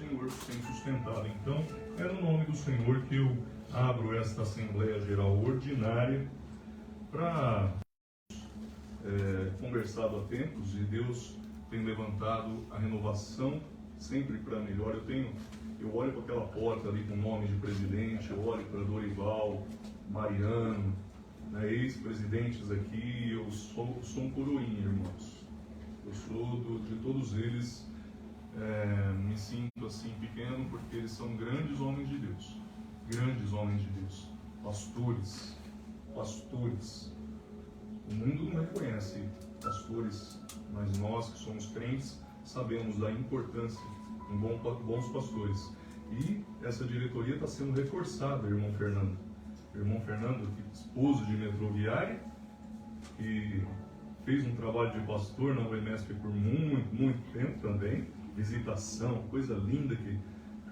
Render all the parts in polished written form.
Senhor tem sustentado. Então, é no nome do Senhor que eu abro esta Assembleia Geral Ordinária para conversado há tempos, e Deus tem levantado a renovação sempre para melhor. Eu olho para aquela porta ali com o nome de presidente, eu olho para Dorival, Mariano, né, ex-presidentes aqui. Eu sou um coroinha, irmãos. Eu sou de todos eles. Me sinto assim pequeno porque eles são grandes homens de Deus, pastores. O mundo não reconhece pastores, mas nós que somos crentes sabemos da importância em bons pastores. E essa diretoria está sendo reforçada, irmão Fernando. Irmão Fernando, esposo de metroviária, que fez um trabalho de pastor na UEMESP por muito tempo também. Visitação, coisa linda que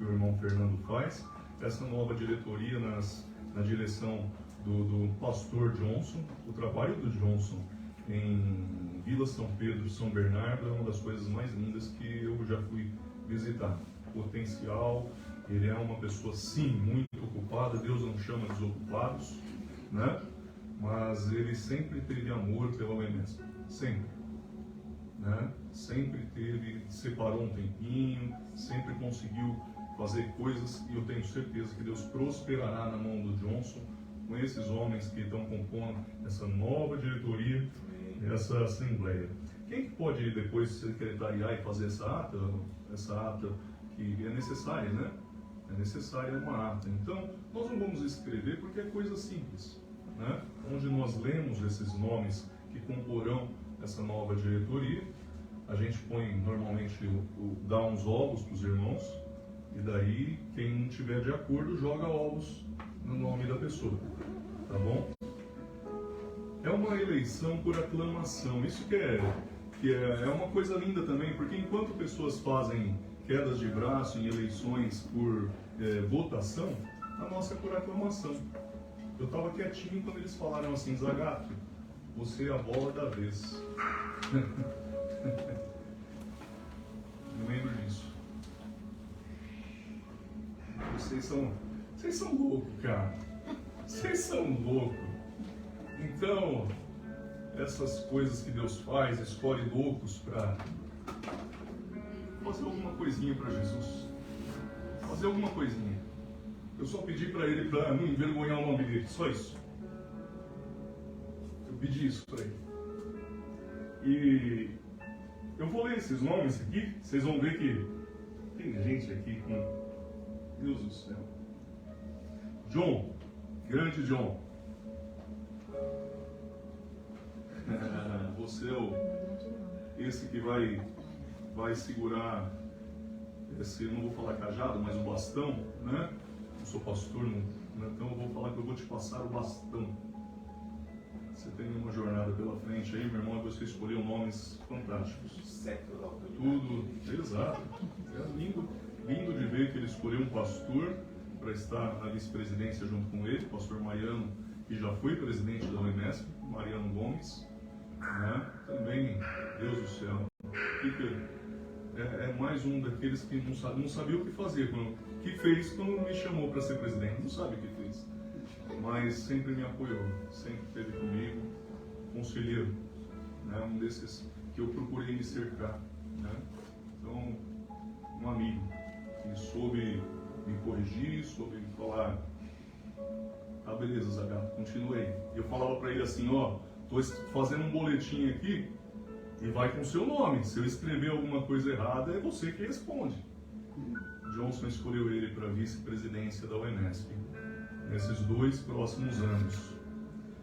o irmão Fernando faz. Essa nova diretoria na direção do pastor Johnson, o trabalho do Johnson em Vila São Pedro, São Bernardo, é uma das coisas mais lindas que eu já fui visitar. Potencial, ele é uma pessoa sim, muito ocupada, Deus não chama desocupados, né? Mas ele sempre teve amor pela UEMESP, sempre. Né? Sempre separou um tempinho, sempre conseguiu fazer coisas, e eu tenho certeza que Deus prosperará na mão do Johnson, com esses homens que estão compondo essa nova diretoria, essa assembleia. Quem que pode depois secretariar e fazer essa ata que é necessária, né? É necessária uma ata. Então, nós não vamos escrever porque é coisa simples, né? Onde nós lemos esses nomes que comporão essa nova diretoria, a gente põe normalmente dá uns ovos para os irmãos, e daí quem não tiver de acordo joga ovos no nome da pessoa, tá bom? É uma eleição por aclamação. Isso que é uma coisa linda também, porque enquanto pessoas fazem quedas de braço em eleições por votação, a nossa é por aclamação. Eu estava quietinho quando eles falaram assim: Zagato, você é a bola da vez. Eu lembro disso. Vocês são loucos, cara. Vocês são loucos. Então, essas coisas que Deus faz, escolhe loucos para fazer alguma coisinha para Jesus. Fazer alguma coisinha. Eu só pedi para ele para não envergonhar o nome dele, só isso. Eu pedi isso para ele. E eu vou ler esses nomes aqui, vocês vão ver que tem gente aqui com... Deus do céu. John, grande John. Você é esse que vai segurar esse, eu não vou falar cajado, mas o bastão, né? Eu sou pastor, então eu vou falar que eu vou te passar o bastão. Você tem uma jornada pela frente aí, meu irmão, você escolheu nomes fantásticos. Tudo, exato. É lindo de ver que ele escolheu um pastor para estar na vice-presidência junto com ele, o pastor Mariano, que já foi presidente da UEMESP, Mariano Gomes, né? Também, Deus do céu, é mais um daqueles que não sabia o que fazer, que fez quando me chamou para ser presidente, não sabe o que fez, mas sempre me apoiou, sempre esteve comigo, conselheiro, né? Um desses que eu procurei me cercar, né? Então, um amigo que soube me corrigir, soube me falar: ah, beleza, Zagato, continuei. Eu falava para ele assim: ó, tô fazendo um boletim aqui e vai com o seu nome. Se eu escrever alguma coisa errada, é você que responde. Johnson escolheu ele para vice-presidência da UEMESP nesses 2 próximos anos.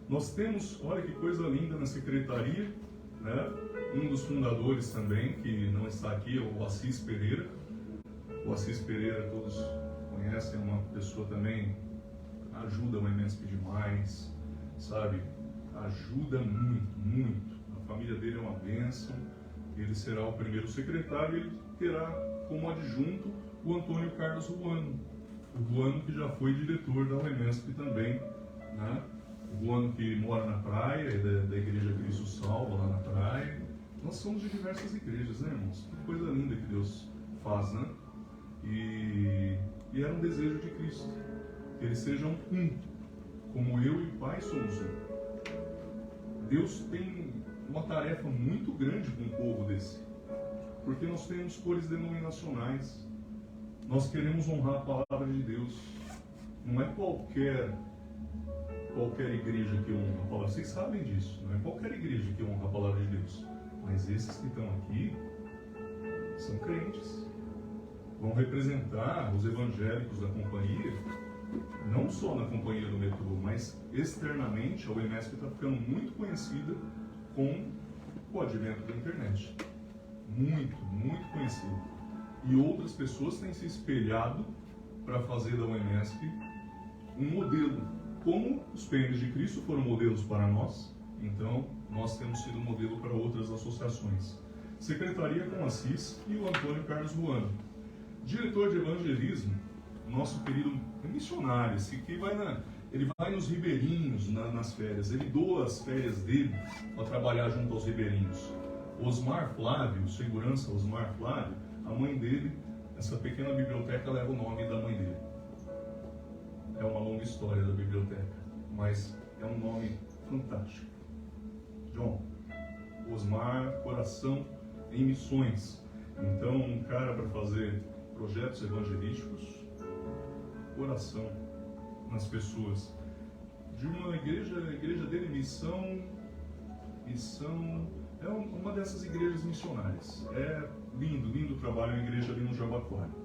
Nós temos, olha que coisa linda na secretaria, né? Um dos fundadores também, que não está aqui, é o Assis Pereira. O Assis Pereira todos conhecem, é uma pessoa também, ajuda o UEMESP demais, sabe? Ajuda muito. A família dele é uma bênção. Ele será o primeiro secretário e ele terá como adjunto o Antônio Carlos Ruano. O Ruano que já foi diretor da UEMESP também, né? O Ruano que mora na praia, é da Igreja Cristo Salva, lá na praia. Nós somos de diversas igrejas, né, irmãos? Que coisa linda que Deus faz, né? E era um desejo de Cristo, que eles sejam um, como eu e o Pai somos um. Deus tem uma tarefa muito grande com um povo desse, porque nós temos cores denominacionais, nós queremos honrar a palavra de Deus. Não é qualquer igreja que honra a palavra, vocês sabem disso, não é qualquer igreja que honra a palavra de Deus, mas esses que estão aqui são crentes, vão representar os evangélicos da companhia, não só na companhia do metrô, mas externamente. A UEMESP está ficando muito conhecida com o advento da internet, muito conhecida, e outras pessoas têm se espelhado para fazer da UEMESP um modelo, como os PMs de Cristo foram modelos para nós, então nós temos sido modelo para outras associações. Secretaria com Assis e o Antônio Carlos Buano. Diretor de evangelismo, nosso querido missionário, esse que ele vai nos ribeirinhos nas férias, ele doa as férias dele para trabalhar junto aos ribeirinhos. Osmar Flávio, segurança Osmar Flávio, a mãe dele, essa pequena biblioteca leva o nome da mãe dele. É uma longa história da biblioteca, mas é um nome fantástico. John, Osmar, coração em missões. Então, um cara para fazer projetos evangelísticos, coração nas pessoas. De uma igreja, a igreja dele, missão é uma dessas igrejas missionárias. É lindo o trabalho em igreja ali no Jabaquara.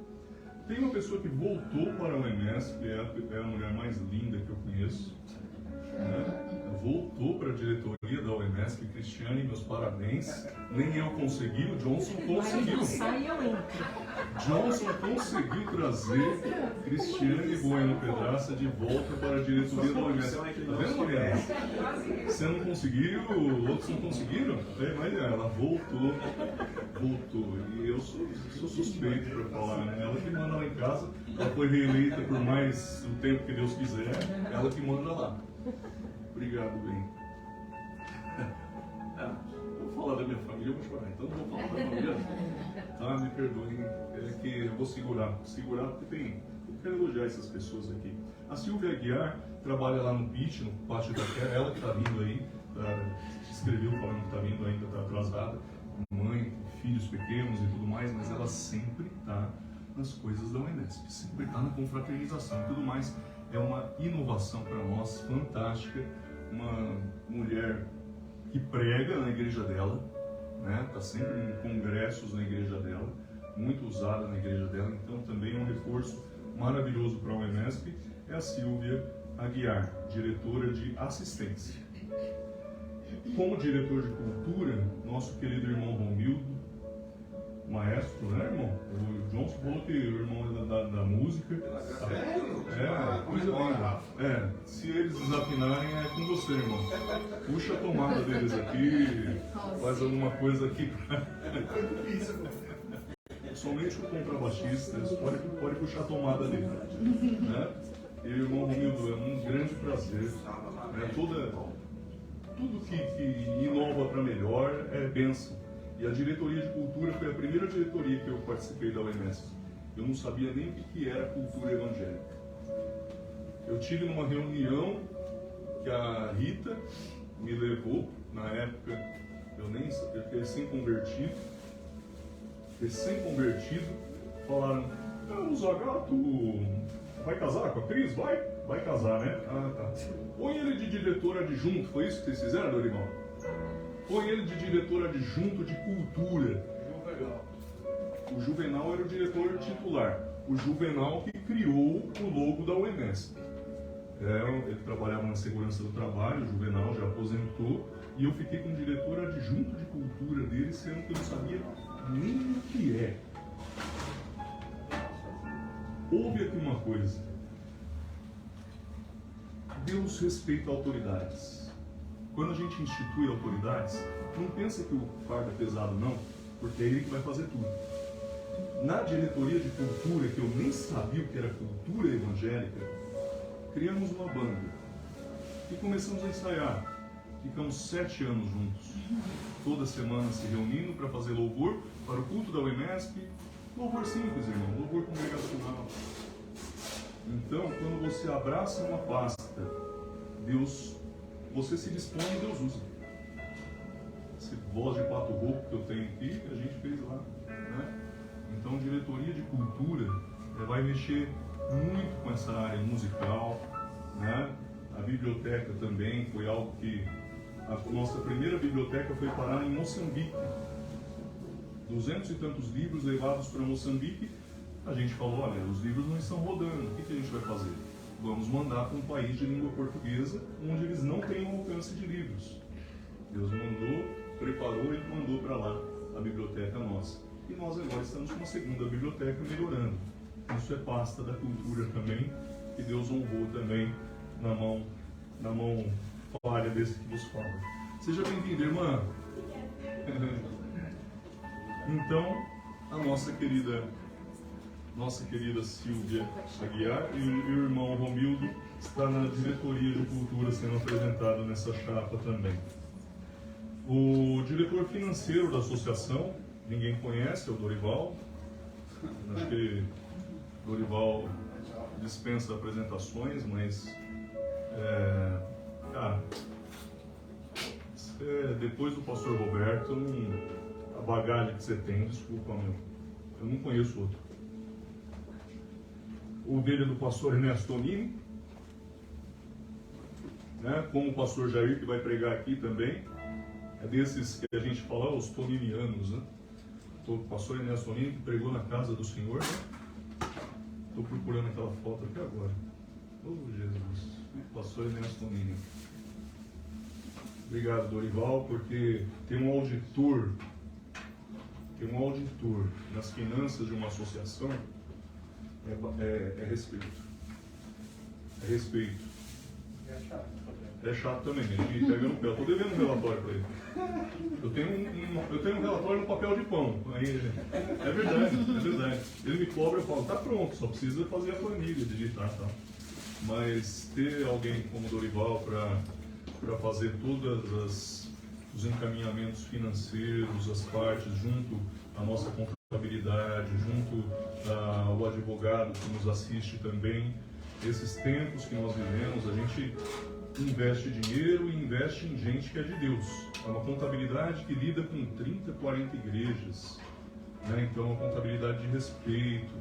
Tem uma pessoa que voltou para o UEMESP, é a mulher mais linda que eu conheço, né? Voltou para a diretoria da UEMESP. Cristiane, meus parabéns. Nem eu consegui, o Johnson conseguiu. Johnson conseguiu trazer Cristiane Bueno Pedraça de volta para a diretoria da UEMESP. Tá vendo, mulher? Você não conseguiu, outros não conseguiram? Mas ela voltou. E eu sou suspeito para falar, né? Ela que manda lá em casa, ela foi reeleita por mais o tempo que Deus quiser, ela que manda lá. Obrigado, bem. Vou falar da minha família, eu vou chorar, então não vou falar da família. Tá, me perdoem, é que eu vou segurar porque eu quero elogiar essas pessoas aqui. A Silvia Aguiar trabalha lá no PIT, no Pátio da Terra, ela que está vindo aí, escreveu falando que está vindo ainda, está atrasada, mãe, filhos pequenos e tudo mais, mas ela sempre está nas coisas da UEMESP, sempre está na confraternização e tudo mais. É uma inovação para nós, fantástica, uma mulher que prega na igreja dela, né? Está sempre em congressos na igreja dela, muito usada na igreja dela, então também é um reforço maravilhoso para a UEMESP. É a Silvia Aguiar, diretora de assistência. Como diretor de cultura, nosso querido irmão Romildo, maestro, né, irmão? O Johnson falou que o irmão é da música. Coisa linda. Se eles desafinarem, é com você, irmão. Puxa a tomada deles aqui, faz alguma coisa aqui. Somente o contrabaixista, eles podem puxar a tomada dele. Né? E o irmão Romildo, é um grande prazer. Né? Tudo que inova para melhor é bênção. E a diretoria de cultura foi a primeira diretoria que eu participei da UEMESP. Eu não sabia nem o que era cultura evangélica. Eu tive numa reunião que a Rita me levou, na época, eu recém-convertido, falaram: o Zagato vai casar com a Cris? Vai casar, né? Ah, tá. Põe ele de diretor adjunto, foi isso que vocês fizeram, Dorival? Põe ele de diretor adjunto de cultura. O Juvenal era o diretor titular. O Juvenal que criou o logo da UEMESP. Ele trabalhava na segurança do trabalho, o Juvenal já aposentou, e eu fiquei como diretor adjunto de cultura dele, sendo que eu não sabia nem o que é. Ouve aqui uma coisa. Deus respeita autoridades. Quando a gente institui autoridades, não pensa que o fardo é pesado, não, porque é ele que vai fazer tudo. Na diretoria de cultura, que eu nem sabia o que era cultura evangélica, criamos uma banda e começamos a ensaiar. Ficamos 7 anos juntos, toda semana se reunindo para fazer louvor para o culto da UEMESP. Louvor simples, irmão, louvor congregacional. Então, quando você abraça uma pasta, você se dispõe e Deus usa. Esse voz de pato rouco que eu tenho aqui, que a gente fez lá, né? Então, diretoria de cultura vai mexer muito com essa área musical, né? A biblioteca também foi algo que a nossa primeira biblioteca foi parar em Moçambique. 200 e tantos livros levados para Moçambique. A gente falou, olha, os livros não estão rodando, o que a gente vai fazer? Vamos mandar para um país de língua portuguesa, onde eles não têm alcance de livros. Deus mandou, preparou e mandou para lá a biblioteca nossa. E nós agora estamos com uma segunda biblioteca melhorando. Isso é pasta da cultura também, que Deus honrou também na mão falha desse que vos fala. Seja bem-vindo, irmã. Então, a nossa querida Silvia Aguiar e o irmão Romildo está na diretoria de cultura sendo apresentado nessa chapa também. O diretor financeiro da associação, ninguém conhece, é o Dorival. Acho que Dorival dispensa apresentações, mas depois do pastor Roberto, a bagagem que você tem, desculpa, eu não conheço outro. Ovelha do pastor Ernesto Tonini, né? Como o pastor Jair, que vai pregar aqui também, é desses que a gente fala, os toninianos, né? O pastor Ernesto Tonini, que pregou na casa do Senhor, né? Estou procurando aquela foto aqui agora. Oh, Jesus, o pastor Ernesto Tonini. Obrigado, Dorival, porque tem um auditor nas finanças de uma associação, é respeito. É respeito. É chato também, ele pega no pé. Eu estou devendo um relatório para ele. Eu tenho um relatório no papel de pão. Aí, é verdade. Ele me cobra e eu falo, tá pronto, só precisa fazer a planilha, digitar, tá? Mas ter alguém como Dorival para fazer todos os encaminhamentos financeiros, as partes, junto à nossa contabilidade, junto ao advogado que nos assiste também. Esses tempos que nós vivemos, a gente investe dinheiro e investe em gente que é de Deus. É uma contabilidade que lida com 30, 40 igrejas, né? Então, é uma contabilidade de respeito.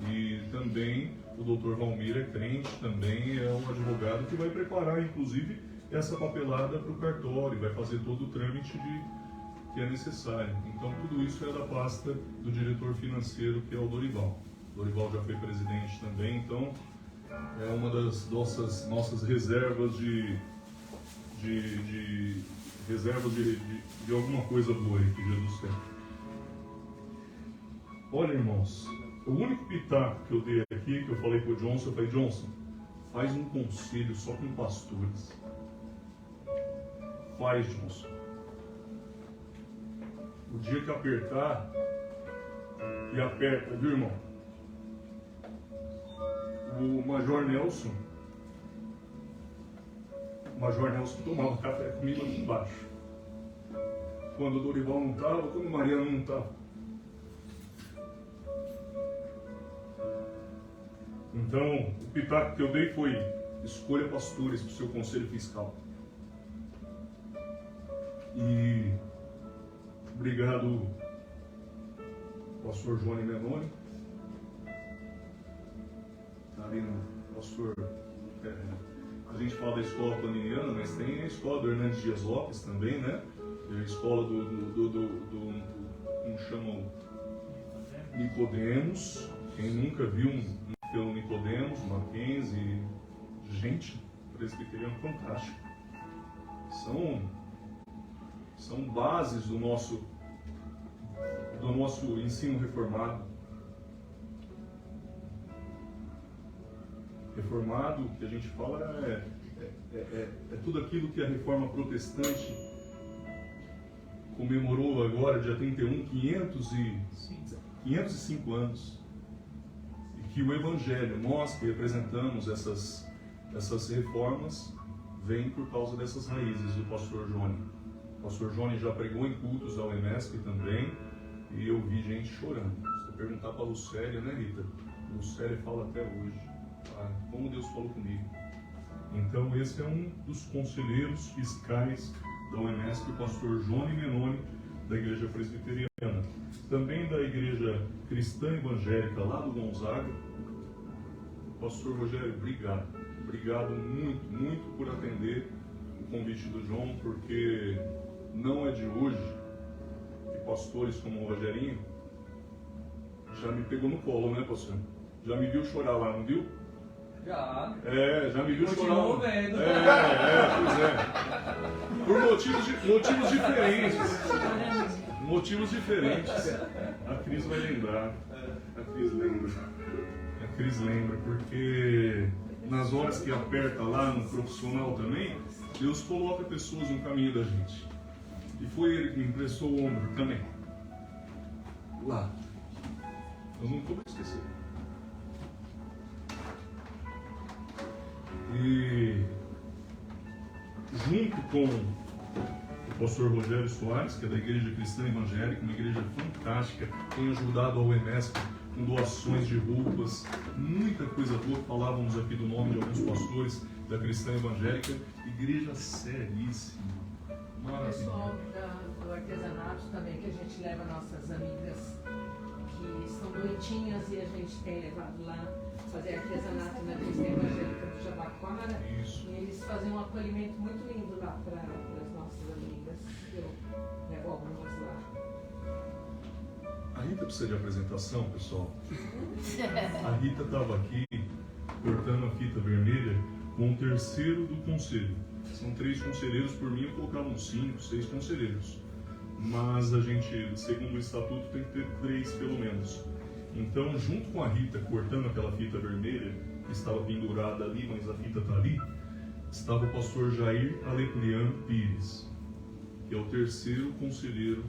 E também o Dr. Valmir é crente, também é um advogado que vai preparar, inclusive, essa papelada para o cartório, vai fazer todo o trâmite que é necessário. Então, tudo isso é da pasta do diretor financeiro, que é o Dorival. O Dorival já foi presidente também, então é uma das nossas reservas reservas de alguma coisa boa aí que Jesus tem. Olha, irmãos, o único pitaco que eu dei aqui, que eu falei para o Johnson, eu falei, Johnson, faz um conselho só com pastores. Faz, Johnson. O dia que apertar, e aperta, viu, irmão? O Major Nelson tomava café comigo aqui embaixo. Quando o Dorival não estava, quando o Mariano não estava. Então, o pitaco que eu dei foi: escolha pastores para o seu conselho fiscal. E obrigado, pastor Johnny Menoni. Ali no pastor, a gente fala da escola planiniana, mas tem a escola do Hernandes Dias Lopes também, né? A escola como chamam, Nicodemos. Quem nunca viu pelo Nicodemos, Mackenzie, gente, presbiteriano fantástico. São bases do nosso ensino reformado. Reformado, que a gente fala, é tudo aquilo que a reforma protestante comemorou agora, dia 31, 505 anos. E que o Evangelho, nós que representamos essas reformas, vem por causa dessas raízes do pastor Johnny. O pastor Johnny já pregou em cultos da UEMESP também, e eu vi gente chorando. Você perguntar para a Lucélia, né, Rita? Lucélia fala até hoje. Como Deus falou comigo. Então, esse é um dos conselheiros fiscais da UEMESP, o pastor Johnny Menoni, da Igreja Presbiteriana. Também da Igreja Cristã Evangélica, lá do Gonzaga. Pastor Rogério, obrigado. Obrigado muito, muito por atender o convite do João, porque não é de hoje que pastores como o Rogerinho já me pegou no colo, né, pastor? Já me viu chorar lá, não viu? Já. Já me viu chorar. Vendo. Pois é. Por motivos diferentes. Motivos diferentes. A Cris vai lembrar. A Cris lembra, porque nas horas que aperta lá no profissional também, Deus coloca pessoas no caminho da gente. E foi ele que me emprestou o ombro também. Lá. Eu nunca vou esquecer. E junto com o pastor Rogério Soares, que é da Igreja Cristã Evangélica, uma igreja fantástica, tem ajudado a UEMESP com doações de roupas, muita coisa boa. Falávamos aqui do nome de alguns pastores da Cristã Evangélica, igreja seríssima, maravilhosa. O pessoal do artesanato também, que a gente leva nossas amigas que estão doentinhas e a gente tem levado lá fazer artesanato na Cristã Evangélica do Jabaquara. Isso. E eles fazem um acolhimento muito lindo lá para as nossas amigas. Eu levo algumas lá. A Rita precisa de apresentação, pessoal. A Rita estava aqui cortando a fita vermelha com o terceiro do conselho. São 3 conselheiros, por mim eu colocava uns 5, 6 conselheiros. Mas a gente, segundo o estatuto, tem que ter 3 pelo menos. Então, junto com a Rita cortando aquela fita vermelha, que estava pendurada ali, mas a fita está ali, estava o pastor Jair Alepliano Pires, que é o terceiro conselheiro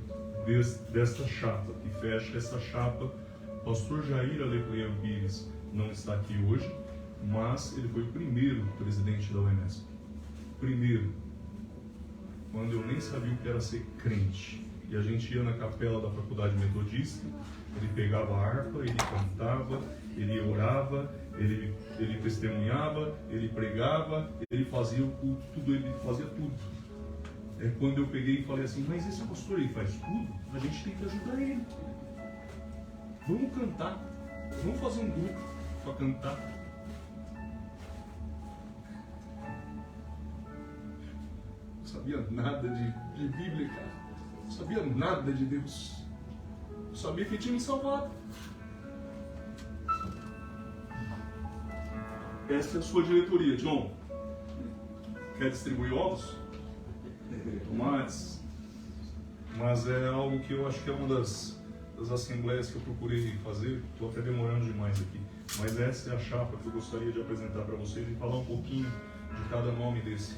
desta chapa, que fecha essa chapa. O pastor Jair Alepliano Pires não está aqui hoje, mas ele foi o primeiro presidente da UEMESP. Primeiro, quando eu nem sabia o que era ser crente. E a gente ia na capela da faculdade metodista, ele pegava a harpa, ele cantava, ele orava, ele testemunhava, ele pregava, ele fazia o culto, tudo, ele fazia tudo. É quando eu peguei e falei assim, mas esse pastor aí faz tudo, a gente tem que ajudar ele. Vamos cantar, vamos fazer um grupo para cantar. Não sabia nada de Bíblia, cara. Não sabia nada de Deus. Eu sabia que ele tinha me salvado. Essa é a sua diretoria, John. Quer distribuir ovos? Tomates? Mas é algo que eu acho que é uma das assembleias que eu procurei fazer. Estou até demorando demais aqui. Mas essa é a chapa que eu gostaria de apresentar para vocês e falar um pouquinho de cada nome desse.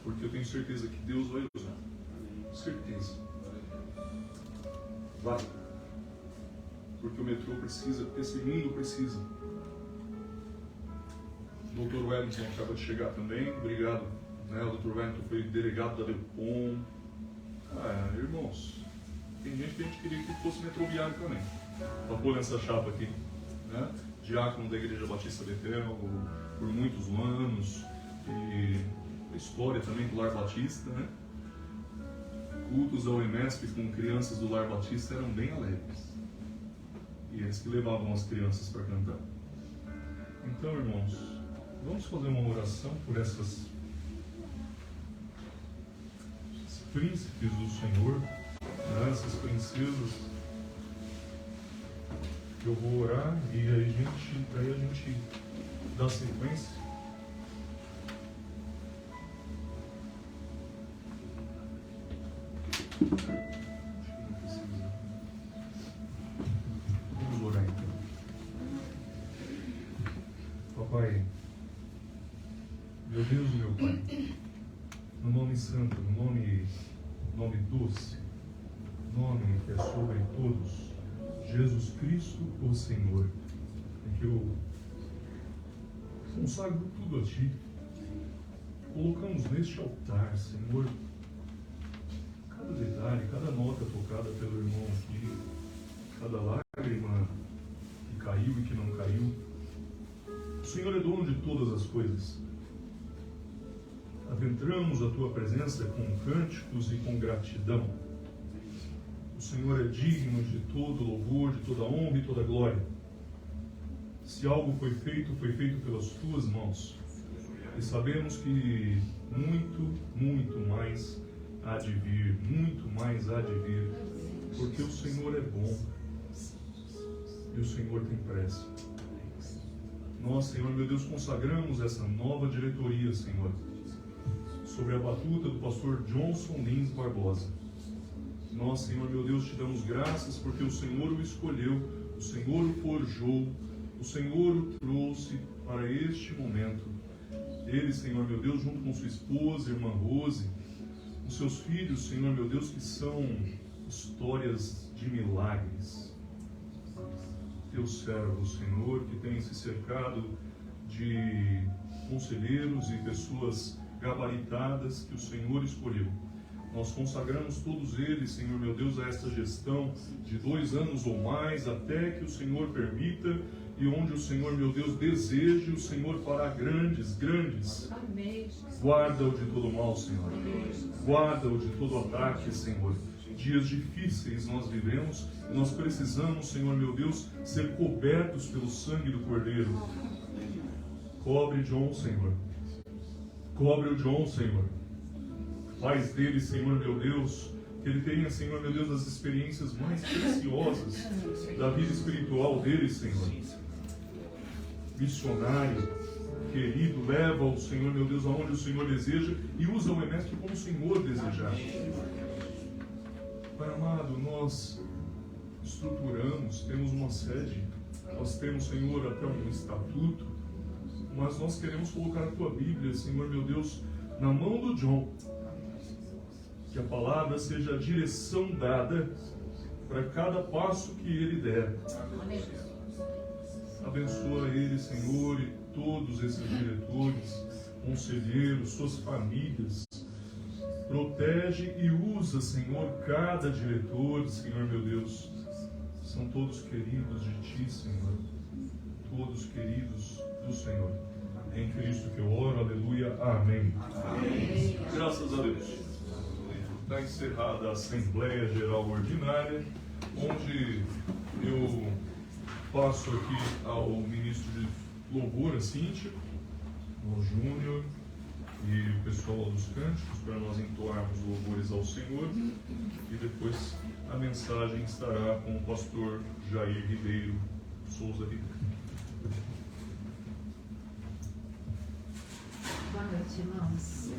Porque eu tenho certeza que Deus vai usar. Certeza. Vai. Porque o metrô precisa, porque esse mundo precisa. O Dr. Wellington acaba de chegar também. Obrigado. Né? O Dr. Wellington foi delegado da Delpom. Irmãos, tem gente que a gente queria que fosse metroviário também. Para pôr nessa chapa aqui. Né? Diácono da Igreja Batista Betel por muitos anos. E a história também do Lar Batista, né? Cultos da UEMESP com crianças do Lar Batista eram bem alegres. E eles que levavam as crianças para cantar. Então, irmãos, vamos fazer uma oração por esses príncipes do Senhor, né? Essas princesas. Eu vou orar e aí a gente dá sequência. Vamos orar então. Papai, meu Deus, meu Pai, no nome santo, no nome doce, nome que é sobre todos, Jesus Cristo, o Senhor, é que eu consagro tudo a Ti. Colocamos neste altar, Senhor, cada detalhe, cada nota tocada pelo irmão aqui, cada lágrima que caiu e que não caiu. O Senhor é dono de todas as coisas. Adentramos a Tua presença com cânticos e com gratidão. O Senhor é digno de todo louvor, de toda honra e toda glória. Se algo foi feito pelas Tuas mãos. E sabemos que muito mais há de vir, muito mais há de vir, porque o Senhor é bom e o Senhor tem pressa. Nós, Senhor, meu Deus, consagramos essa nova diretoria, Senhor, sobre a batuta do pastor Johnson Lins Barbosa. Nós, Senhor, meu Deus, te damos graças porque o Senhor o escolheu, o Senhor o forjou, o Senhor o trouxe para este momento. Ele, Senhor, meu Deus, junto com sua esposa, irmã Rose, os seus filhos, Senhor, meu Deus, que são histórias de milagres. Teus servos, Senhor, que têm se cercado de conselheiros e pessoas gabaritadas que o Senhor escolheu. Nós consagramos todos eles, Senhor, meu Deus, a esta gestão de 2 anos ou mais, até que o Senhor permita e onde o Senhor, meu Deus, deseje, o Senhor fará grandes. Guarda-o de todo mal, Senhor. Guarda-o de todo ataque, Senhor. Dias difíceis nós vivemos e nós precisamos, Senhor, meu Deus, ser cobertos pelo sangue do Cordeiro. Cobre John, Senhor. Cobre o John, Senhor. Faz dele, Senhor, meu Deus, que ele tenha, Senhor, meu Deus, as experiências mais preciosas da vida espiritual dele, Senhor. Missionário, querido, leva o Senhor, meu Deus, aonde o Senhor deseja e usa o Emestre como o Senhor desejar. Pai amado, nós estruturamos, temos uma sede, nós temos, Senhor, até um estatuto, mas nós queremos colocar a Tua Bíblia, Senhor, meu Deus, na mão do John. Que a palavra seja a direção dada para cada passo que ele der. Abençoa ele, Senhor, e todos esses diretores, conselheiros, suas famílias. Protege e usa, Senhor, cada diretor, Senhor, meu Deus. São todos queridos de Ti, Senhor. Todos queridos do Senhor. Em Cristo que eu oro, aleluia, amém. Amém. Graças a Deus. Está encerrada a Assembleia Geral Ordinária, onde eu passo aqui ao ministro de louvor, a Cíntia, ao Júnior e o pessoal dos cânticos, para nós entoarmos louvores ao Senhor, e depois a mensagem estará com o pastor Jair Ribeiro Souza Ribeiro. Boa noite, irmãos.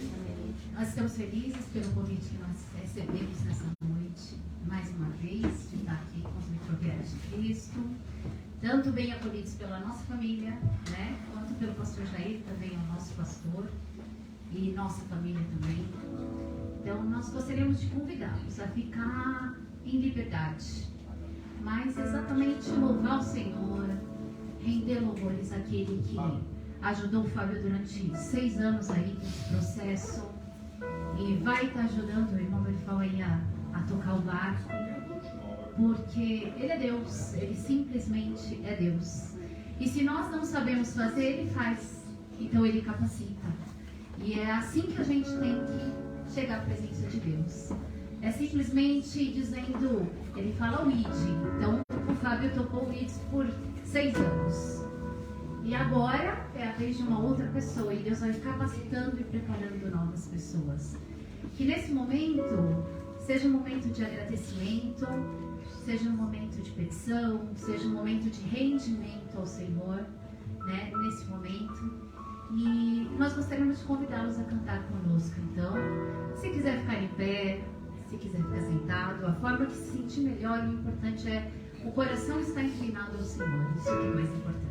Nós estamos felizes pelo convite que nós recebemos nessa noite, mais uma vez, de estar aqui com os microviários de Cristo, tanto bem acolhidos pela nossa família, né, quanto pelo pastor Jair, também é o nosso pastor, e nossa família também. Então, nós gostaríamos de convidá-los a ficar em liberdade, mas exatamente louvar o Senhor, render louvores àquele que ajudou o Fábio durante 6 anos aí nesse processo e vai estar ajudando o irmão Berifal aí a tocar o barco, porque ele é Deus, ele simplesmente é Deus. E se nós não sabemos fazer, ele faz, então ele capacita. E é assim que a gente tem que chegar à presença de Deus. É simplesmente dizendo, ele fala o ID, então o Fábio tocou o ID por 6 anos. E agora é a vez de uma outra pessoa, e Deus vai capacitando e preparando novas pessoas. Que nesse momento seja um momento de agradecimento, seja um momento de petição, seja um momento de rendimento ao Senhor, né, nesse momento. E nós gostaríamos de convidá-los a cantar conosco. Então, se quiser ficar em pé, se quiser ficar sentado, a forma que se sentir melhor, o importante é o coração estar inclinado ao Senhor, isso que é mais importante.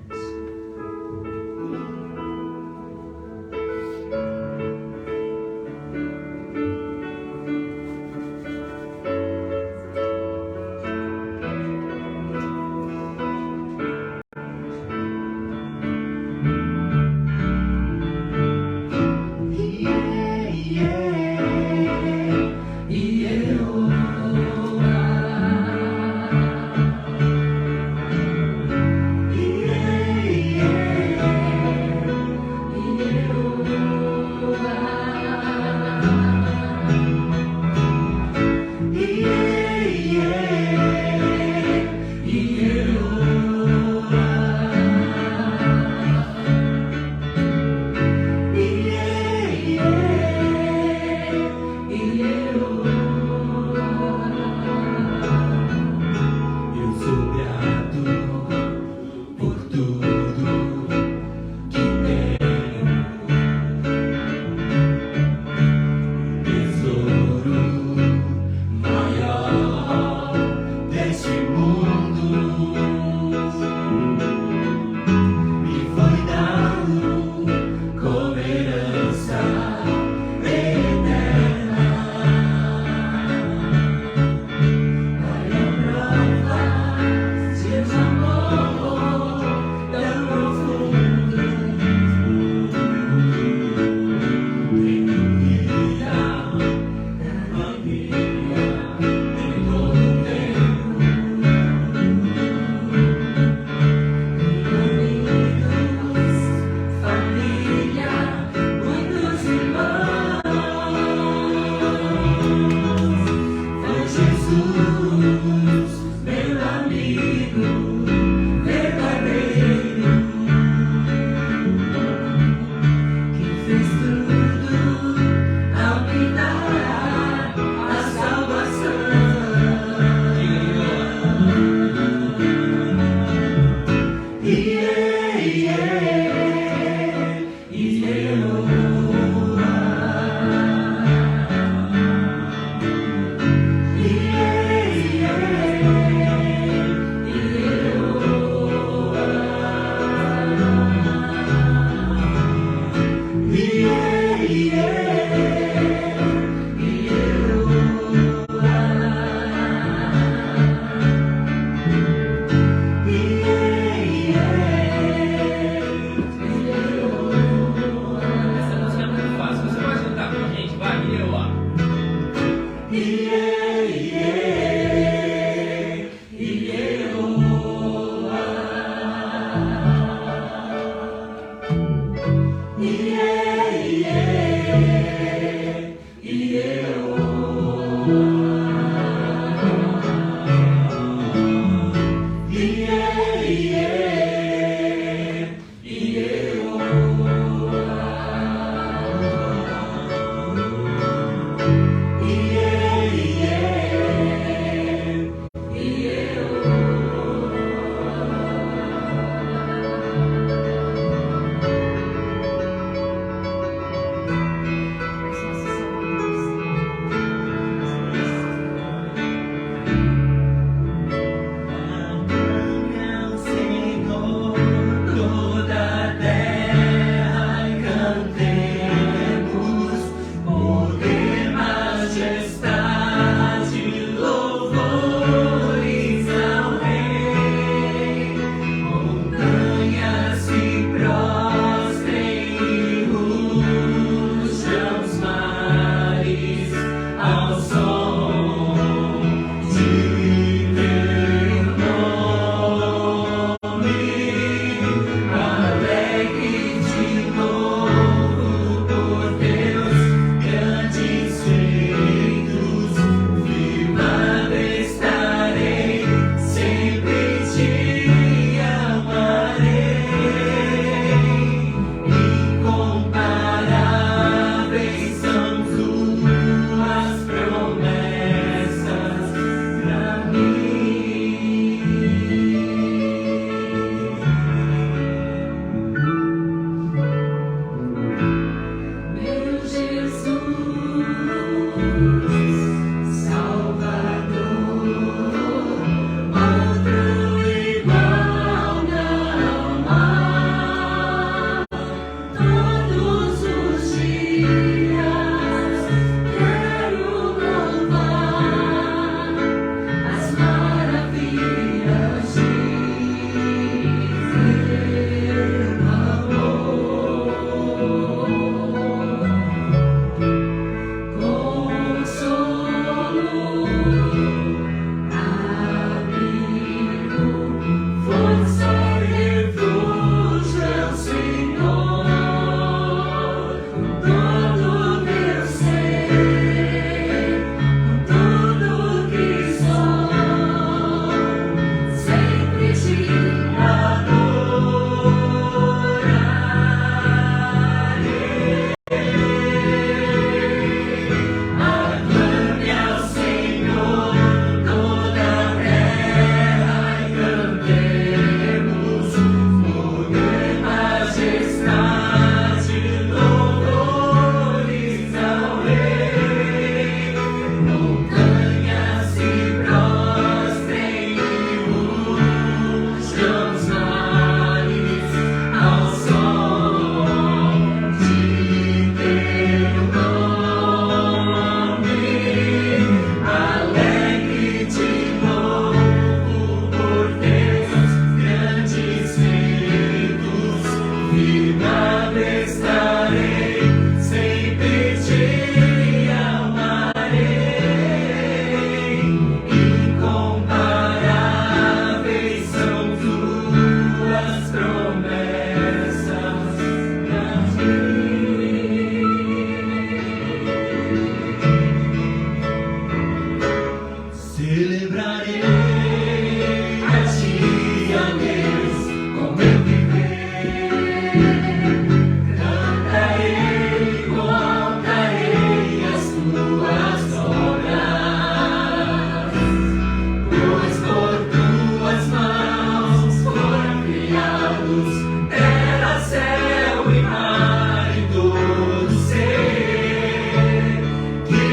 terra, céu e mar e todo ser que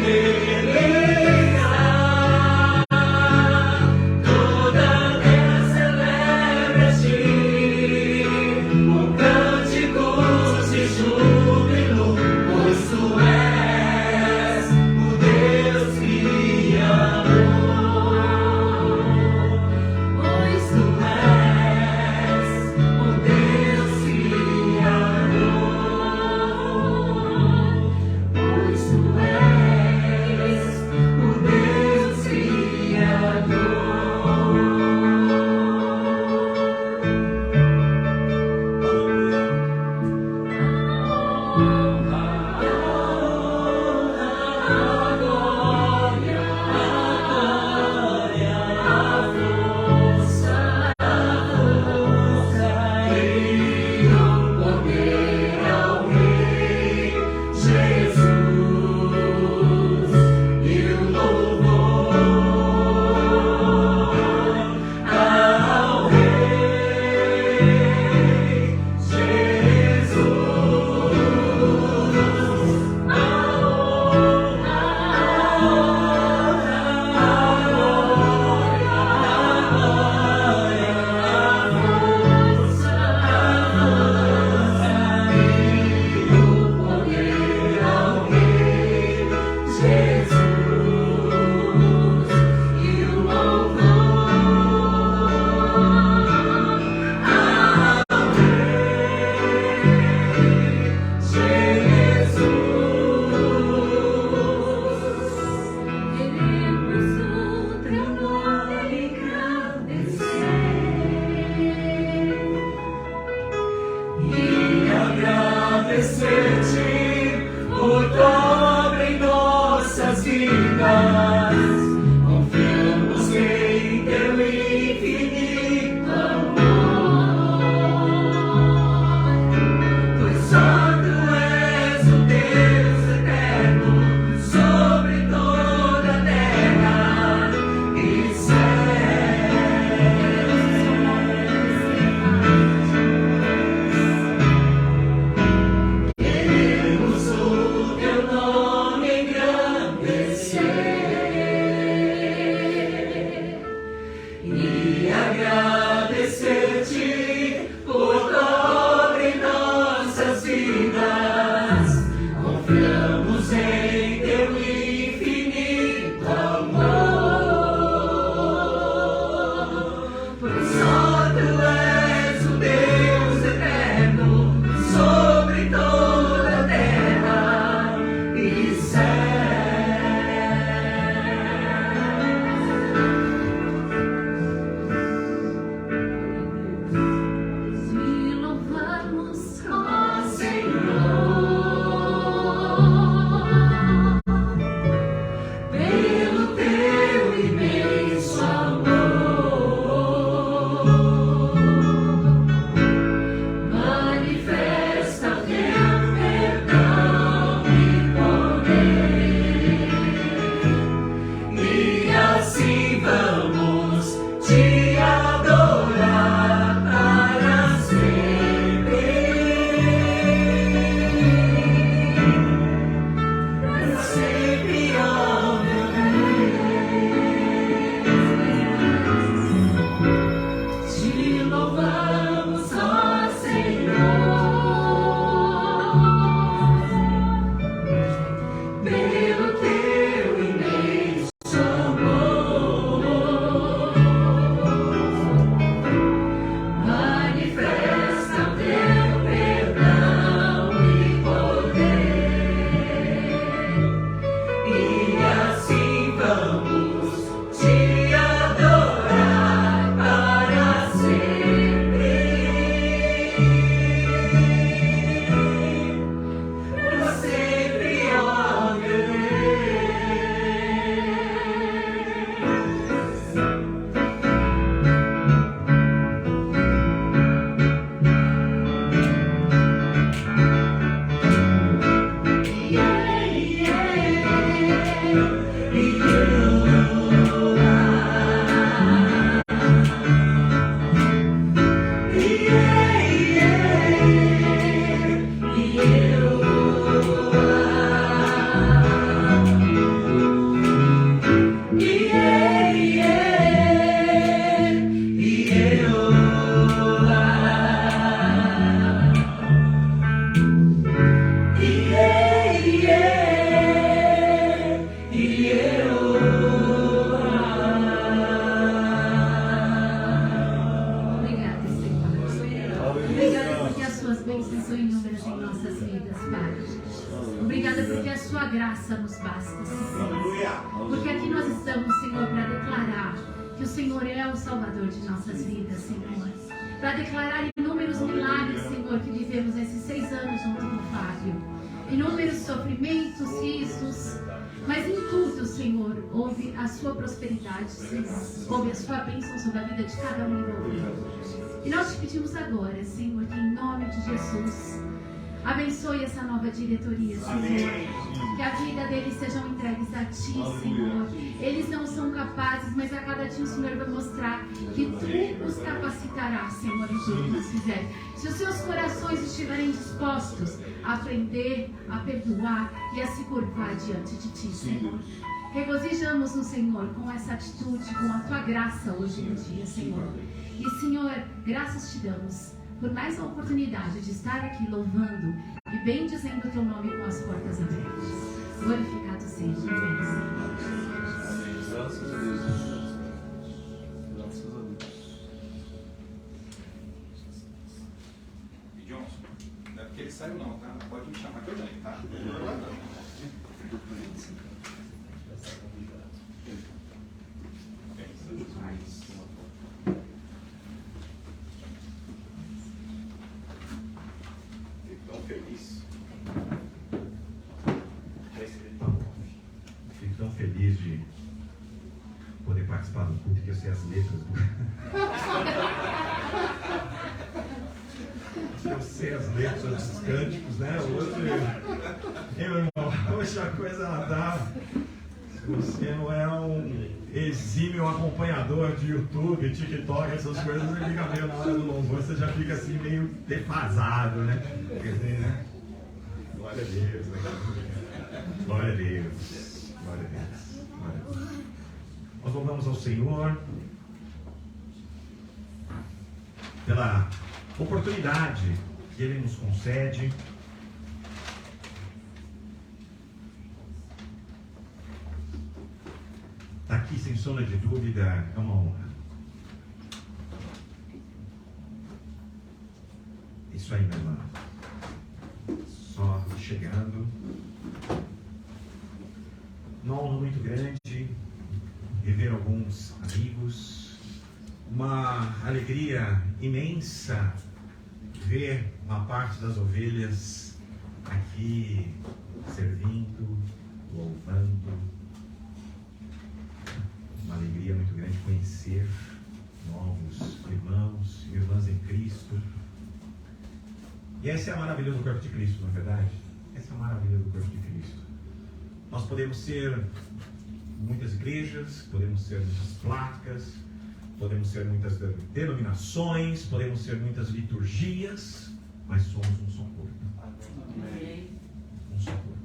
nele está. Toda a terra celebra a ti, com cânticos de júbilo, pois tu és o Deus Criador. Pois tu és bênçãos são inúmeras em nossas vidas, Pai. Obrigada porque a sua graça nos basta, Senhor. Porque aqui nós estamos, Senhor, para declarar que o Senhor é o Salvador de nossas vidas, Senhor. Para declarar inúmeros milagres, Senhor, que vivemos nesses 6 anos junto com o Fábio. Inúmeros sofrimentos, riscos, mas em tudo, Senhor, houve a sua prosperidade, Senhor. Houve a sua bênção sobre a vida de cada um envolvido. E nós te pedimos agora, Senhor, que em nome de Jesus, abençoe essa nova diretoria, Senhor. Que a vida deles sejam entregues a Ti, Senhor. Eles não são capazes, mas a cada dia o Senhor vai mostrar que Tu os capacitarás, Senhor, em tudo que eles fizerem. Se os seus corações estiverem dispostos a aprender, a perdoar e a se curvar diante de Ti, Senhor. Regozijamos no Senhor com essa atitude, com a Tua graça hoje no dia, Senhor. E, Senhor, graças te damos por mais uma oportunidade de estar aqui louvando e bendizendo o Teu nome com as portas abertas. Glorificado seja, Deus. Graças a Deus. Graças a Deus. E Johnson, não é porque ele saiu não, tá? Pode me chamar também, tá? Fico tão feliz. Fico tão feliz de poder participar do culto que eu sei as letras do... Eu sei as letras dos cânticos, né? Hoje a coisa ela tá... Se você não é um exímio acompanhador de YouTube, TikTok, essas coisas, você fica meio na hora do louvor, você já fica assim meio defasado, né? Quer dizer, né? Glória a Deus, né? Glória a Deus. Glória a Deus. Glória a Deus. Nós louvamos ao Senhor pela oportunidade que Ele nos concede aqui, sem sombra de dúvida, é uma honra. Isso aí, meu irmão. Só chegando. Uma honra muito grande rever alguns amigos. Uma alegria imensa ver uma parte das ovelhas aqui servindo, louvando. Uma alegria muito grande conhecer novos irmãos e irmãs em Cristo. E essa é a maravilha do corpo de Cristo, não é verdade? Essa é a maravilha do corpo de Cristo. Nós podemos ser muitas igrejas, podemos ser muitas placas, podemos ser muitas denominações, podemos ser muitas liturgias, mas somos um só corpo. Um só corpo.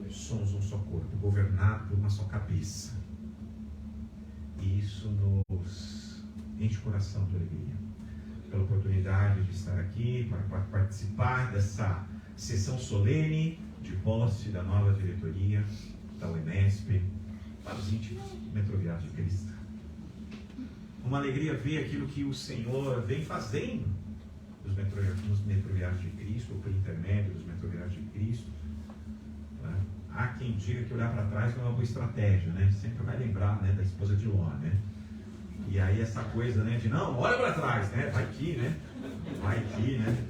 Somos um só corpo, governado por uma só cabeça. E isso nos enche o coração de alegria. Pela oportunidade de estar aqui para participar dessa sessão solene de posse da nova diretoria da UEMESP para os íntimos metroviários de Cristo. Uma alegria ver aquilo que o Senhor vem fazendo nos metroviários de Cristo, ou por intermédio dos metroviários de Cristo. Né? Há quem diga que olhar para trás não é uma boa estratégia, né? Sempre vai lembrar, né, da esposa de Ló, né? E aí essa coisa, né, de não, olha para trás, né? Vai que, né? Vai que, né?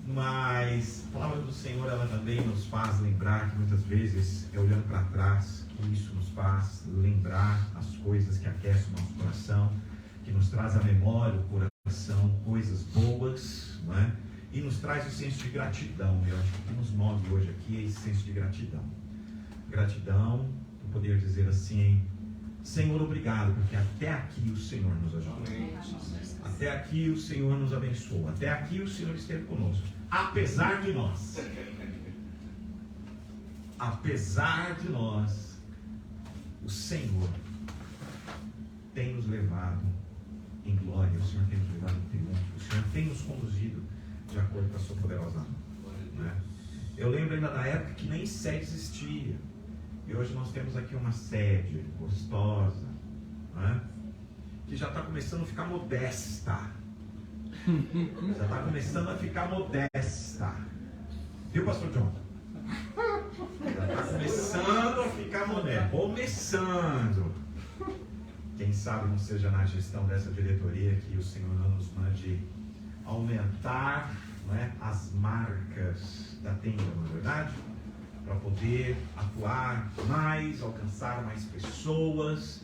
Mas a palavra do Senhor, ela também nos faz lembrar que muitas vezes é olhando para trás que isso nos faz lembrar as coisas que aquecem o nosso coração, que nos traz a memória, o coração, coisas boas, não é? E nos traz o senso de gratidão. Eu acho que o que nos move hoje aqui é esse senso de gratidão. Gratidão, por poder dizer assim, Senhor, obrigado, porque até aqui o Senhor nos ajudou. Até aqui o Senhor nos abençoou. Até aqui o Senhor esteve conosco. Apesar de nós. Apesar de nós, o Senhor tem nos levado em glória. O Senhor tem nos levado em triunfo. O Senhor tem nos conduzido de acordo com a sua poderosa mão. Né? Eu lembro ainda da época que nem sede existia. E hoje nós temos aqui uma sede gostosa, né? Que já está começando a ficar modesta. Já está começando a ficar modesta. Viu, pastor John? Já está começando a ficar modesta. Começando. Quem sabe não seja na gestão dessa diretoria que o Senhor não nos mande aumentar, não é, as marcas da tenda, não é verdade? Para poder atuar mais, alcançar mais pessoas,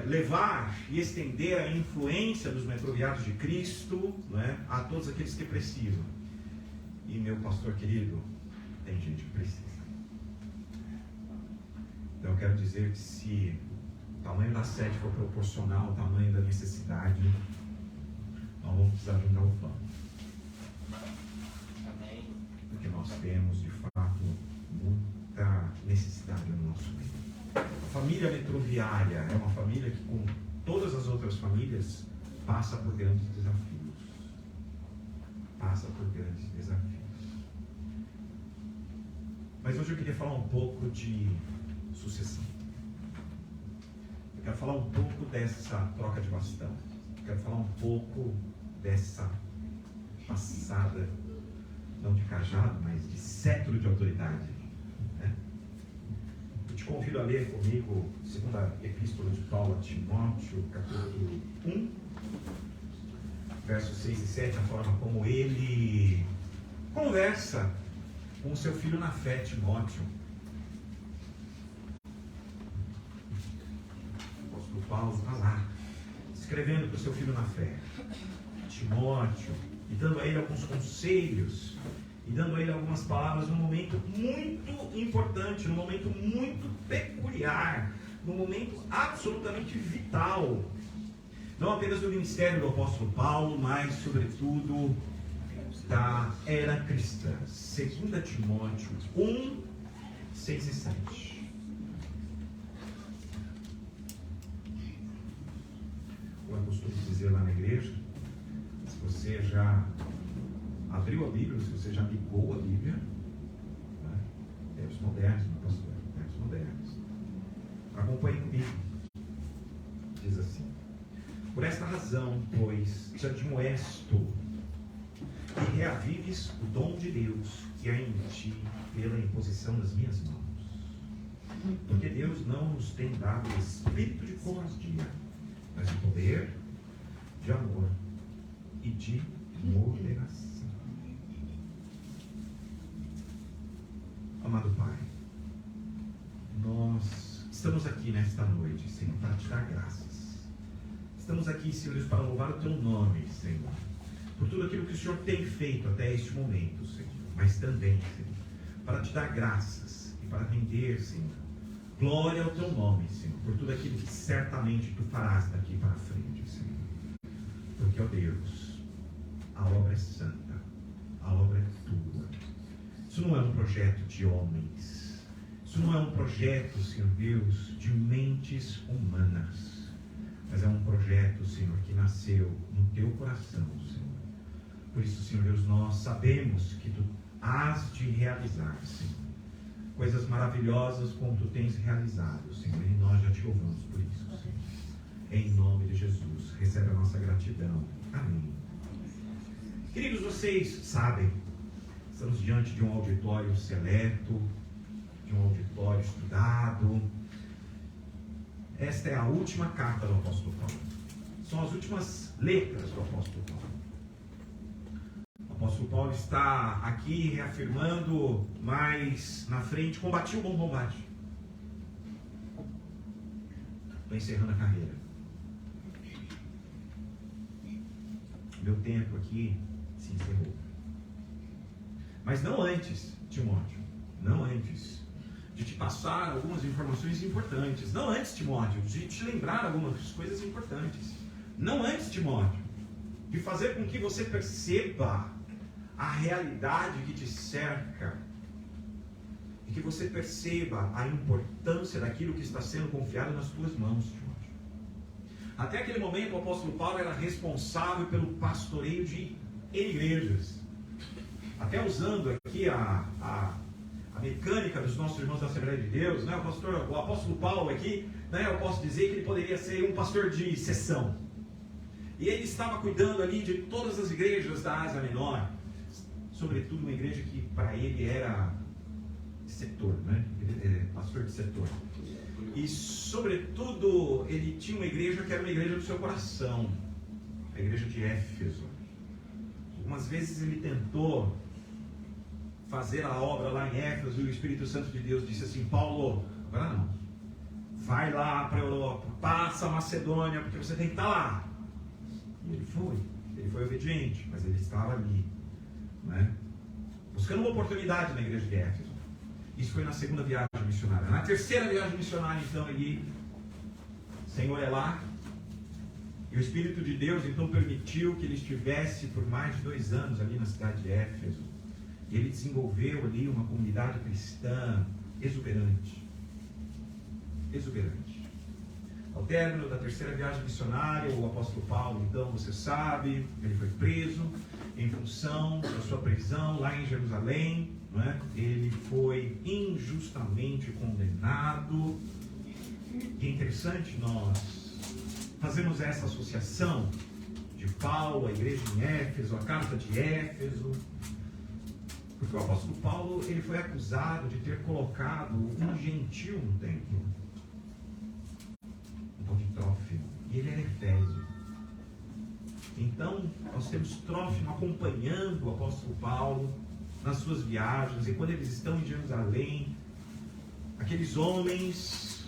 levar e estender a influência dos metroviários de Cristo, não é, a todos aqueles que precisam. E meu pastor querido, tem gente que precisa. Então eu quero dizer que se o tamanho da sede for proporcional ao tamanho da necessidade, nós vamos precisar de um galpão. Porque nós temos, de fato, muita necessidade no nosso meio. A família metroviária é uma família que, como todas as outras famílias, passa por grandes desafios. Passa por grandes desafios. Mas hoje eu queria falar um pouco de sucessão. Eu quero falar um pouco dessa troca de bastão. Eu quero falar um pouco dessa passada, não de cajado, mas de cetro de autoridade. Né? Eu te convido a ler comigo a segunda epístola de Paulo a Timóteo, capítulo 1, versos 6 e 7, a forma como ele conversa com o seu filho na fé, Timóteo. O apóstolo Paulo está lá, escrevendo para o seu filho na fé, Timóteo, e dando a ele alguns conselhos, e dando a ele algumas palavras num momento muito importante, num momento muito peculiar, num momento absolutamente vital, não apenas do ministério do apóstolo Paulo, mas sobretudo da era cristã. 2 Timóteo 1, 6 e 7. Como eu costumo dizer lá na igreja, se você já abriu a Bíblia, se você já ligou a Bíblia, né? Tempos modernos, meu pastor, tempos modernos. Acompanhe comigo. Diz assim: por esta razão, pois, te admoesto que reavives o dom de Deus que há em ti pela imposição das minhas mãos. Porque Deus não nos tem dado o espírito de covardia, mas de poder, de amor e de moderação. Amado Pai, nós estamos aqui nesta noite, Senhor, para te dar graças. Estamos aqui, Senhor, para louvar o teu nome, Senhor, por tudo aquilo que o Senhor tem feito até este momento, Senhor, mas também, Senhor, para te dar graças e para render, Senhor, glória ao teu nome, Senhor, por tudo aquilo que certamente tu farás daqui para frente, Senhor. Porque, ó Deus, a obra é santa, a obra é tua. Isso não é um projeto de homens, isso não é um projeto, Senhor Deus, de mentes humanas, mas é um projeto, Senhor, que nasceu no teu coração, Senhor. Por isso, Senhor Deus, nós sabemos que tu hás de realizar, Senhor, coisas maravilhosas como tu tens realizado, Senhor, e nós já te louvamos por isso, Senhor. Em nome de Jesus, recebe a nossa gratidão. Amém. Queridos, vocês sabem, estamos diante de um auditório seleto, de um auditório estudado. Esta é a última carta do apóstolo Paulo. São as últimas letras do apóstolo Paulo. O apóstolo Paulo está aqui reafirmando mais na frente: combati o bom combate. Estou encerrando a carreira. Meu tempo aqui se encerrou. Mas não antes, Timóteo, não antes de te passar algumas informações importantes. Não antes, Timóteo, de te lembrar algumas coisas importantes. Não antes, Timóteo, de fazer com que você perceba a realidade que te cerca e que você perceba a importância daquilo que está sendo confiado nas tuas mãos, Timóteo. Até aquele momento, o apóstolo Paulo era responsável pelo pastoreio de igrejas. Até usando aqui a mecânica dos nossos irmãos da Assembleia de Deus, né? O apóstolo Paulo aqui, né? Eu posso dizer que ele poderia ser um pastor de sessão. E ele estava cuidando ali de todas as igrejas da Ásia Menor, sobretudo uma igreja que para ele era setor, né? Pastor de setor. E sobretudo ele tinha uma igreja que era uma igreja do seu coração, a igreja de Éfeso. Algumas vezes ele tentou fazer a obra lá em Éfeso e o Espírito Santo de Deus disse assim: Paulo, agora não, vai lá para a Europa, passa a Macedônia, porque você tem que estar lá. E ele foi obediente, mas ele estava ali, né? Buscando uma oportunidade na igreja de Éfeso. Isso foi na segunda viagem missionária. Na terceira viagem missionária, então, ele, Senhor, é lá. E o Espírito de Deus, então, permitiu que ele estivesse por mais de 2 anos ali na cidade de Éfeso. E ele desenvolveu ali uma comunidade cristã exuberante. Exuberante. Ao término da terceira viagem missionária, o apóstolo Paulo, então, você sabe, ele foi preso em função da sua prisão lá em Jerusalém. Não é? Ele foi injustamente condenado. E é interessante nós fazemos essa associação de Paulo, a igreja em Éfeso, a carta de Éfeso, porque o apóstolo Paulo ele foi acusado de ter colocado um gentil no templo, um tal de Trófimo, e ele era efésio. Então nós temos Trófimo acompanhando o apóstolo Paulo nas suas viagens, e quando eles estão em Jerusalém, aqueles homens,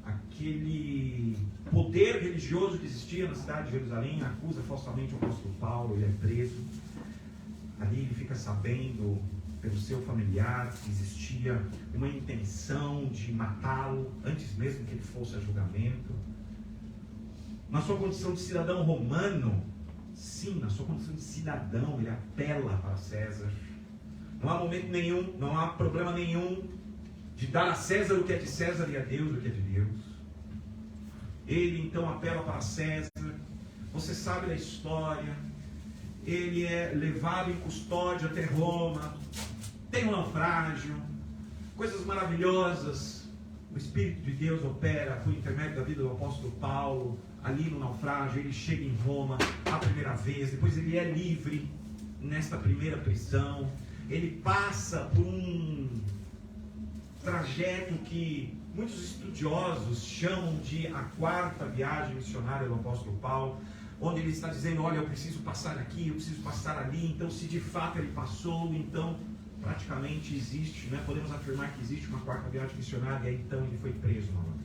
aquele poder religioso que existia na cidade de Jerusalém, acusa falsamente o apóstolo Paulo, ele é preso. Ali ele fica sabendo pelo seu familiar que existia uma intenção de matá-lo antes mesmo que ele fosse a julgamento. Na sua condição de cidadão romano, sim, na sua condição de cidadão, ele apela para César. Não há momento nenhum, não há problema nenhum de dar a César o que é de César e a Deus o que é de Deus. Ele então apela para César. Você sabe da história. Ele é levado em custódia até Roma. Tem um naufrágio. Coisas maravilhosas. O Espírito de Deus opera por intermédio da vida do apóstolo Paulo. Ali no naufrágio, ele chega em Roma a primeira vez, depois ele é livre nesta primeira prisão, ele passa por um trajeto que muitos estudiosos chamam de a 4ª viagem missionária do apóstolo Paulo, onde ele está dizendo, olha, eu preciso passar aqui, eu preciso passar ali. Então se de fato ele passou, então praticamente existe, né? Podemos afirmar que existe uma 4ª viagem missionária, e aí então ele foi preso novamente.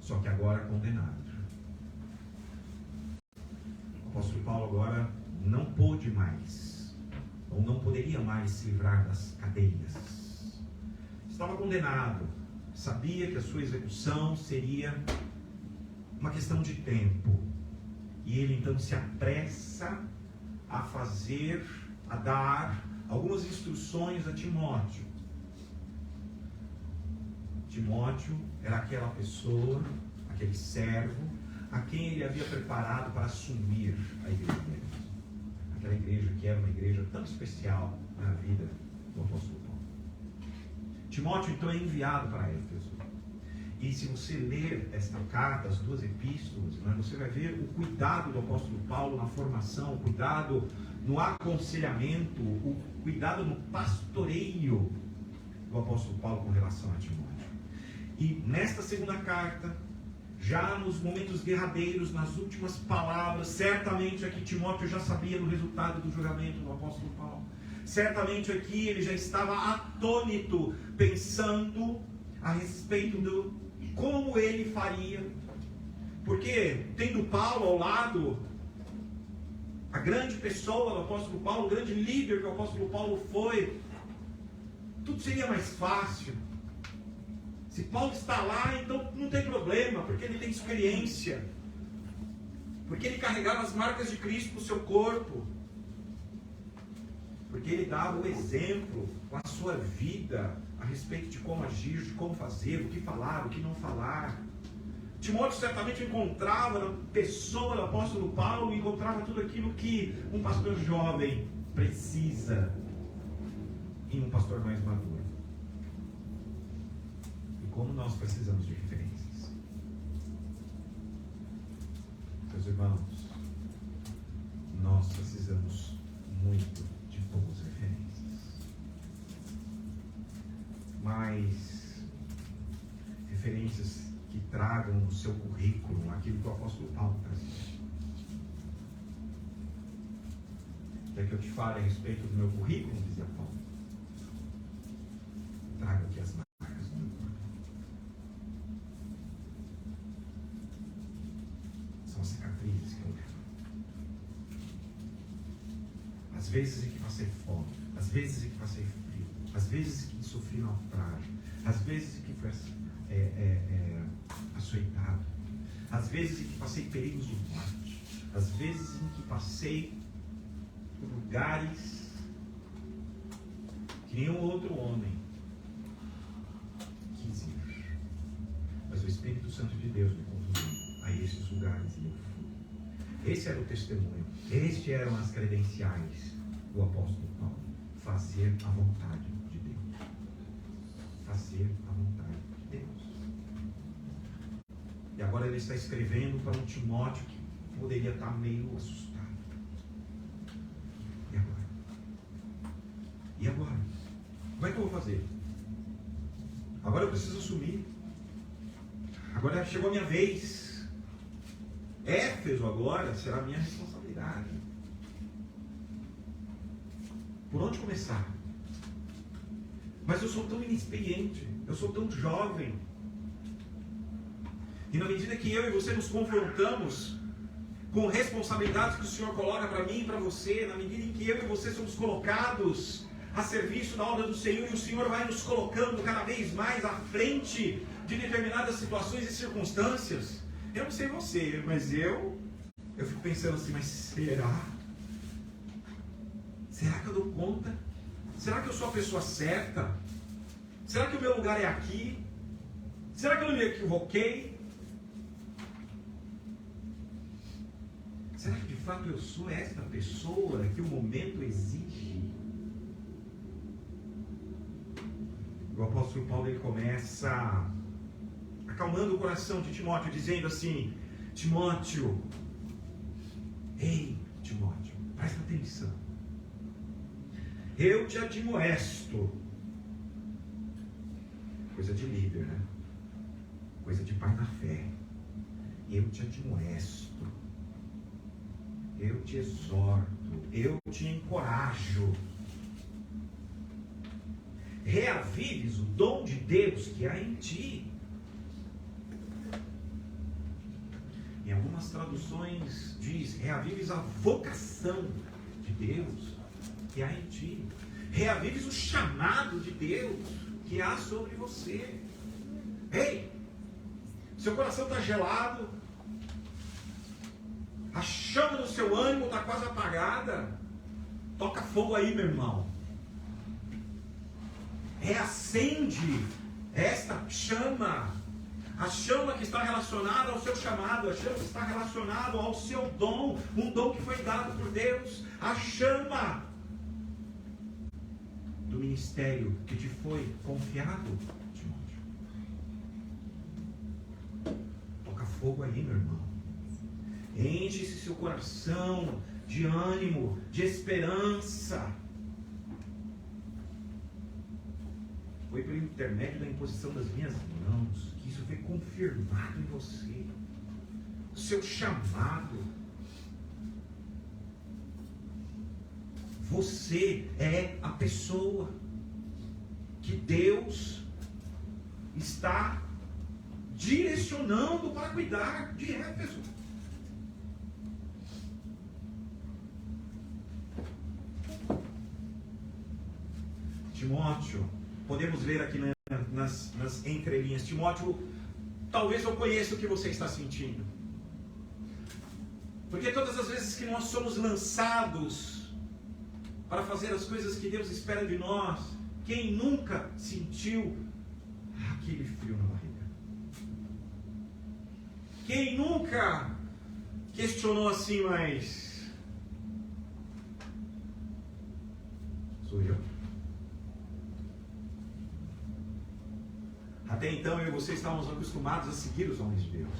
Só que agora condenado. O apóstolo Paulo agora não pôde mais, ou não poderia mais se livrar das cadeias. Estava condenado, sabia que a sua execução seria uma questão de tempo. E ele então se apressa a fazer, a dar algumas instruções a Timóteo. Timóteo era aquela pessoa, aquele servo, a quem ele havia preparado para assumir a igreja dele. Aquela igreja que era uma igreja tão especial na vida do apóstolo Paulo. Timóteo então é enviado para Éfeso. E se você ler esta carta, as 2 epístolas, né, você vai ver o cuidado do apóstolo Paulo na formação, o cuidado no aconselhamento, o cuidado no pastoreio do apóstolo Paulo com relação a Timóteo. E nesta segunda carta, já nos momentos derradeiros, nas últimas palavras, certamente aqui Timóteo já sabia do resultado do julgamento do apóstolo Paulo. Certamente aqui ele já estava atônito, pensando a respeito do como ele faria. Porque tendo Paulo ao lado, a grande pessoa do apóstolo Paulo, o grande líder que o apóstolo Paulo foi, tudo seria mais fácil. Se Paulo está lá, então não tem problema, porque ele tem experiência, porque ele carregava as marcas de Cristo no seu corpo, porque ele dava o exemplo com a sua vida a respeito de como agir, de como fazer, o que falar, o que não falar. Timóteo certamente encontrava na pessoa do apóstolo Paulo, encontrava tudo aquilo que um pastor jovem precisa em um pastor mais maduro. Como nós precisamos de referências. Meus irmãos, nós precisamos muito de boas referências. Mas referências que tragam no seu currículo aquilo que o apóstolo Paulo trazia. Quer que eu te fale a respeito do meu currículo, dizia Paulo? Traga aqui as marcas do meu corpo. São as cicatrizes que eu levo. As vezes em que passei fome, as vezes em que passei frio, as vezes em que sofri naufrágio, as vezes em que fui açoitado, as vezes em que passei perigos de morte, as vezes em que passei por lugares que nenhum outro homem quis ir. Mas o Espírito Santo de Deus me conduziu a esses lugares e eu fui. Esse era o testemunho, estes eram as credenciais do apóstolo Paulo. Fazer a vontade de Deus. Fazer a vontade de Deus. E agora ele está escrevendo para um Timóteo que poderia estar meio assustado. E agora? E agora? Como é que eu vou fazer? Agora eu preciso assumir. Agora chegou a minha vez. Éfeso agora será a minha responsabilidade. Por onde começar? Mas eu sou tão inexperiente, eu sou tão jovem. E na medida que eu e você nos confrontamos com responsabilidades que o Senhor coloca para mim e para você, na medida em que eu e você somos colocados a serviço da obra do Senhor, e o Senhor vai nos colocando cada vez mais à frente de determinadas situações e circunstâncias. Eu não sei você, mas eu fico pensando assim, mas será? Será que eu dou conta? Será que eu sou a pessoa certa? Será que o meu lugar é aqui? Será que eu não me equivoquei? Será que de fato eu sou esta pessoa que o momento exige? O apóstolo Paulo ele começa acalmando o coração de Timóteo, dizendo assim: Timóteo, ei Timóteo, presta atenção. Eu te admoesto. Coisa de líder, né? Coisa de pai na fé. Eu te admoesto. Eu te exorto. Eu te encorajo. Reavives o dom de Deus que há em ti. Em algumas traduções diz: reavives a vocação de Deus que há em ti. Reavives o chamado de Deus que há sobre você. Ei, seu coração está gelado, a chama do seu ânimo está quase apagada. Toca fogo aí, meu irmão. Reacende esta chama. A chama que está relacionada ao seu chamado, a chama que está relacionada ao seu dom, um dom que foi dado por Deus, a chama do ministério que te foi confiado, Timóteo. Toca fogo aí, meu irmão. Enche esse seu coração de ânimo, de esperança. Foi pelo intermédio da imposição das minhas mãos que isso foi confirmado em você. O seu chamado. Você é a pessoa que Deus está direcionando para cuidar de Éfeso. Timóteo, podemos ler aqui nas entrelinhas, Timóteo, talvez eu conheça o que você está sentindo. Porque todas as vezes que nós somos lançados para fazer as coisas que Deus espera de nós, quem nunca sentiu aquele frio na barriga? Quem nunca questionou assim, mas sou eu? Até então eu e você estávamos acostumados a seguir os homens de Deus,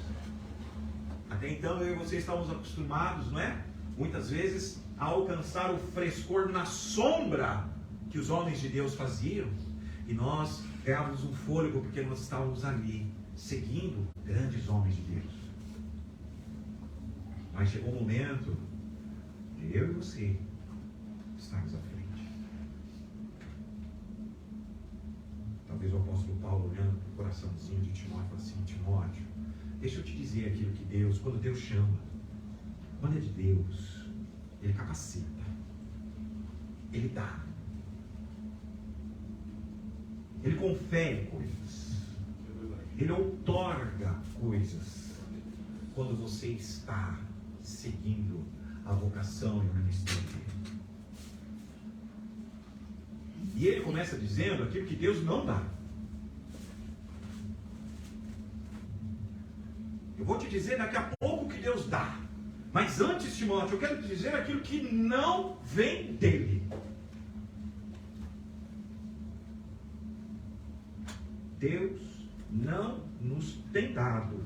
Até então eu e você estávamos acostumados, não é? Muitas vezes a alcançar o frescor na sombra que os homens de Deus faziam. E nós ganhávamos um fôlego porque nós estávamos ali, seguindo grandes homens de Deus. Mas chegou o momento de eu e você estarmos à frente. Talvez o apóstolo Paulo, olhando para o coraçãozinho de Timóteo, fala assim: Timóteo, deixa eu te dizer aquilo que Deus, quando Deus chama, quando é de Deus, Ele capacita, Ele dá, Ele confere coisas, Ele outorga coisas, quando você está seguindo a vocação e o ministério dele. E ele começa dizendo aquilo que Deus não dá. Eu vou te dizer daqui a pouco o que Deus dá. Mas antes, Timóteo, eu quero te dizer aquilo que não vem dele. Deus não nos tem dado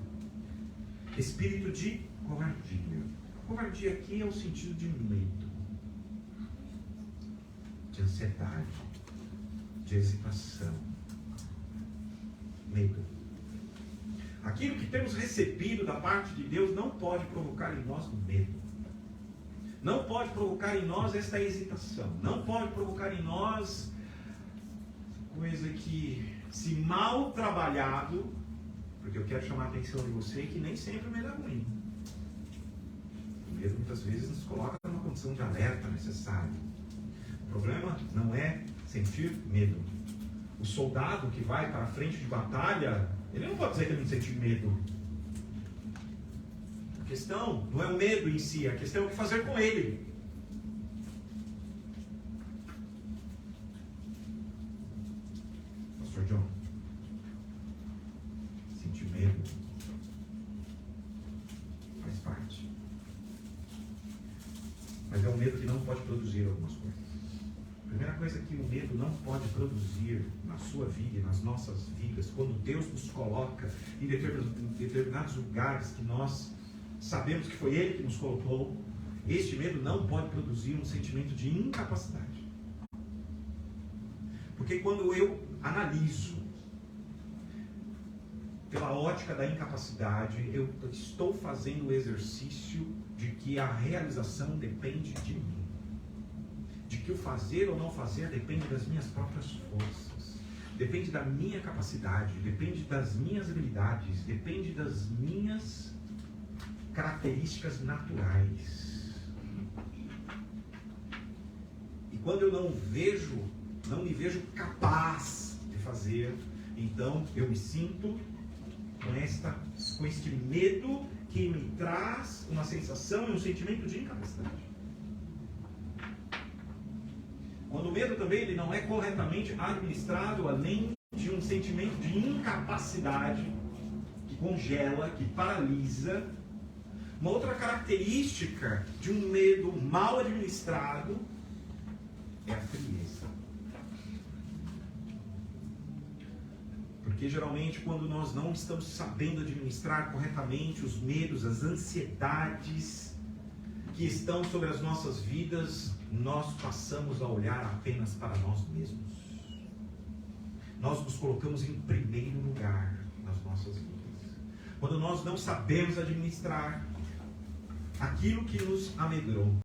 espírito de covardia. Covardia aqui é o sentido de medo, de ansiedade, de hesitação. Medo. Aquilo que temos recebido da parte de Deus não pode provocar em nós medo. Não pode provocar em nós esta hesitação. Não pode provocar em nós coisa que, se mal trabalhado, porque eu quero chamar a atenção de você que nem sempre o medo é ruim. O medo muitas vezes nos coloca numa condição de alerta necessária. O problema não é sentir medo. O soldado que vai para a frente de batalha, ele não pode dizer que ele não sente medo. A questão não é o medo em si, a questão é o que fazer com ele. Pastor John, sentir medo faz parte. Mas é um medo que não pode produzir algumas coisas. A primeira coisa que o medo não pode produzir na sua vida e nas nossas vidas, quando Deus nos coloca em determinados lugares que nós sabemos que foi Ele que nos colocou, este medo não pode produzir um sentimento de incapacidade. Porque quando eu analiso pela ótica da incapacidade, eu estou fazendo o exercício de que a realização depende de mim. De que o fazer ou não fazer depende das minhas próprias forças, depende da minha capacidade, depende das minhas habilidades, depende das minhas características naturais. E quando eu não me vejo capaz de fazer, então eu me sinto com este medo que me traz uma sensação e um sentimento de incapacidade. Quando o medo também ele não é corretamente administrado, além de um sentimento de incapacidade que congela, que paralisa, uma outra característica de um medo mal administrado é a frieza. Porque geralmente quando nós não estamos sabendo administrar corretamente os medos, as ansiedades que estão sobre as nossas vidas, nós passamos a olhar apenas para nós mesmos. Nós nos colocamos em primeiro lugar nas nossas vidas. Quando nós não sabemos administrar aquilo que nos amedronta,